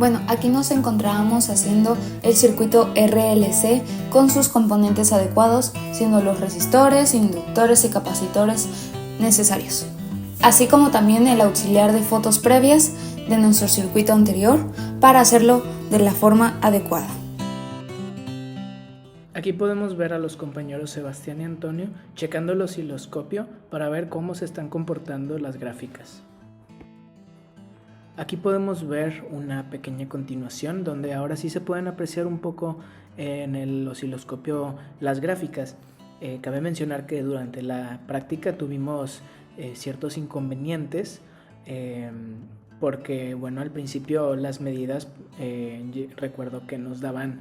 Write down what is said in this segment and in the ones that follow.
Bueno, aquí nos encontrábamos haciendo el circuito RLC con sus componentes adecuados, siendo los resistores, inductores y capacitores necesarios, así como también el auxiliar de fotos previas de nuestro circuito anterior para hacerlo de la forma adecuada. Aquí podemos ver a los compañeros Sebastián y Antonio checando el osciloscopio para ver cómo se están comportando las gráficas. Aquí podemos ver una pequeña continuación donde ahora sí se pueden apreciar un poco en el osciloscopio las gráficas. Cabe mencionar que durante la práctica tuvimos ciertos inconvenientes porque bueno, al principio las medidas recuerdo que nos daban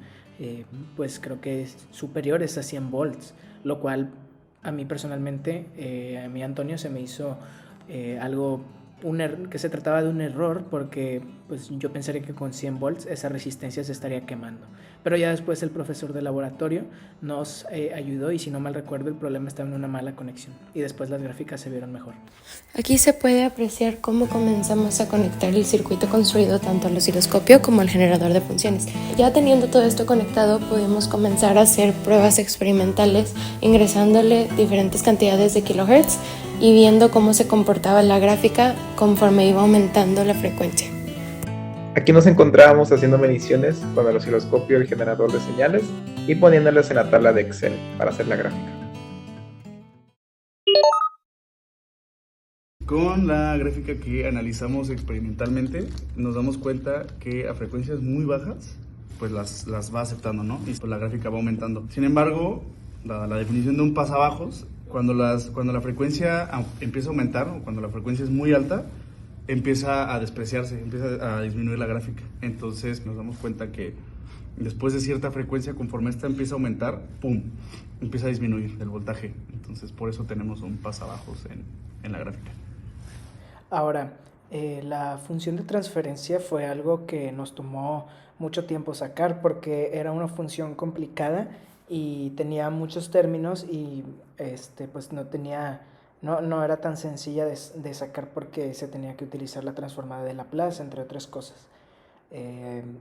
pues creo que superiores a 100 volts, lo cual a mí personalmente, a mí Antonio se me hizo algo que se trataba de un error porque pues yo pensaría que con 100 volts esa resistencia se estaría quemando, pero ya después el profesor de laboratorio nos ayudó y si no mal recuerdo el problema estaba en una mala conexión y después las gráficas se vieron mejor. Aquí se puede apreciar cómo comenzamos a conectar el circuito construido tanto al osciloscopio como al generador de funciones. Ya teniendo todo esto conectado pudimos comenzar a hacer pruebas experimentales ingresándole diferentes cantidades de kilohertz y viendo cómo se comportaba la gráfica conforme iba aumentando la frecuencia. Aquí nos encontrábamos haciendo mediciones con el osciloscopio y el generador de señales y poniéndolas en la tabla de Excel para hacer la gráfica. Con la gráfica que analizamos experimentalmente, nos damos cuenta que a frecuencias muy bajas, pues las va aceptando, ¿no? Y pues la gráfica va aumentando. Sin embargo, la definición de un pasabajos, cuando la frecuencia empieza a aumentar, o cuando la frecuencia es muy alta, empieza a despreciarse, empieza a disminuir la gráfica. Entonces nos damos cuenta que después de cierta frecuencia, conforme esta empieza a aumentar, ¡pum!, empieza a disminuir el voltaje. Entonces por eso tenemos un pasabajos en la gráfica. Ahora, la función de transferencia fue algo que nos tomó mucho tiempo sacar porque era una función complicada y tenía muchos términos y pues no era tan sencilla de sacar porque se tenía que utilizar la transformada de Laplace, entre otras cosas.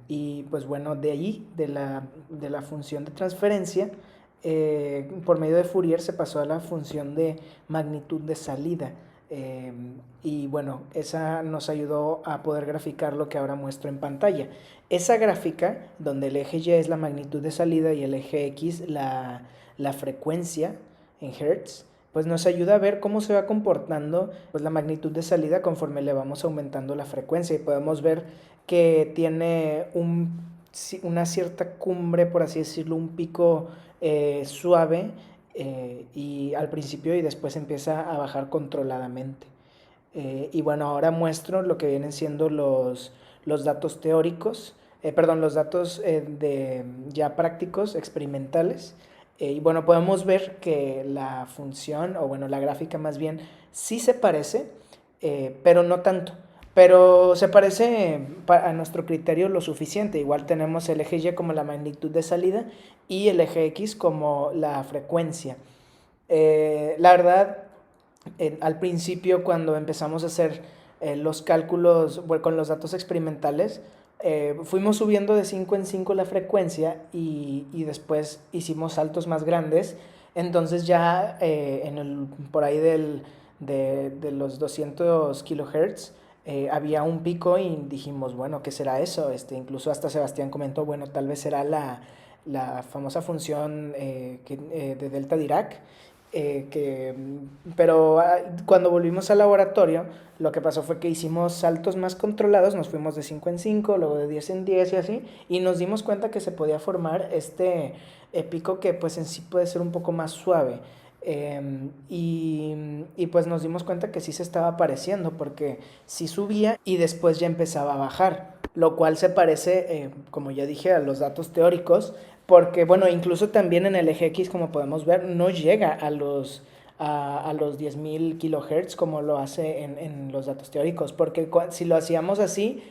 Y pues bueno, de ahí, de la función de transferencia, por medio de Fourier se pasó a la función de magnitud de salida. Y bueno, esa nos ayudó a poder graficar lo que ahora muestro en pantalla. Esa gráfica, donde el eje Y es la magnitud de salida y el eje X la frecuencia en Hertz, pues nos ayuda a ver cómo se va comportando pues, la magnitud de salida conforme le vamos aumentando la frecuencia. Y podemos ver que tiene una cierta cumbre, por así decirlo, un pico suave, y al principio y después empieza a bajar controladamente. Y bueno, ahora muestro lo que vienen siendo los datos teóricos, los datos ya prácticos, experimentales. Y bueno, podemos ver que la función, o bueno, la gráfica más bien, sí se parece, pero no tanto. Pero se parece a nuestro criterio lo suficiente. Igual tenemos el eje Y como la magnitud de salida y el eje X como la frecuencia. La verdad, al principio cuando empezamos a hacer los cálculos con los datos experimentales, fuimos subiendo de 5 en 5 la frecuencia y después hicimos saltos más grandes. Entonces ya por ahí de los 200 kilohertz había un pico y dijimos, bueno, ¿qué será eso? Incluso hasta Sebastián comentó, bueno, tal vez será la famosa función de delta Dirac. Pero cuando volvimos al laboratorio, lo que pasó fue que hicimos saltos más controlados, nos fuimos de 5 en 5, luego de 10 en 10 y así, y nos dimos cuenta que se podía formar este pico que pues en sí puede ser un poco más suave. Y pues nos dimos cuenta que sí se estaba apareciendo porque sí subía y después ya empezaba a bajar, lo cual se parece, como ya dije, a los datos teóricos, porque bueno, incluso también en el eje X, como podemos ver, no llega a los 10.000 kilohertz como lo hace en los datos teóricos, porque si lo hacíamos así,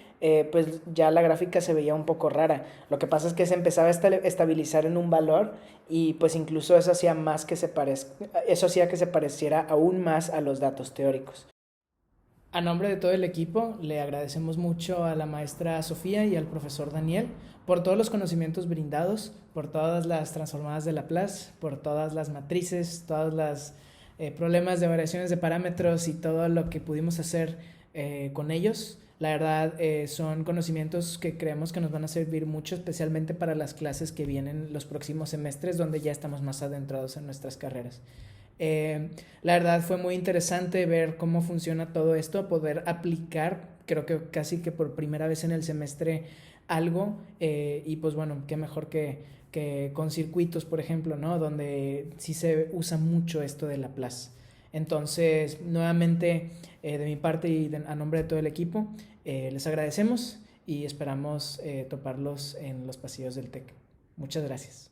pues ya la gráfica se veía un poco rara. Lo que pasa es que se empezaba a estabilizar en un valor y pues incluso eso hacía que se pareciera aún más a los datos teóricos. A nombre de todo el equipo, le agradecemos mucho a la maestra Sofía y al profesor Daniel por todos los conocimientos brindados, por todas las transformadas de Laplace, por todas las matrices, todas las problemas de variaciones de parámetros y todo lo que pudimos hacer con ellos. La verdad, son conocimientos que creemos que nos van a servir mucho, especialmente para las clases que vienen los próximos semestres, donde ya estamos más adentrados en nuestras carreras. La verdad fue muy interesante ver cómo funciona todo esto, poder aplicar, creo que casi que por primera vez en el semestre algo, y pues bueno, qué mejor que con circuitos, por ejemplo, ¿no? Donde sí se usa mucho esto de Laplace. Entonces, nuevamente, de mi parte y a nombre de todo el equipo, les agradecemos y esperamos toparlos en los pasillos del TEC. Muchas gracias.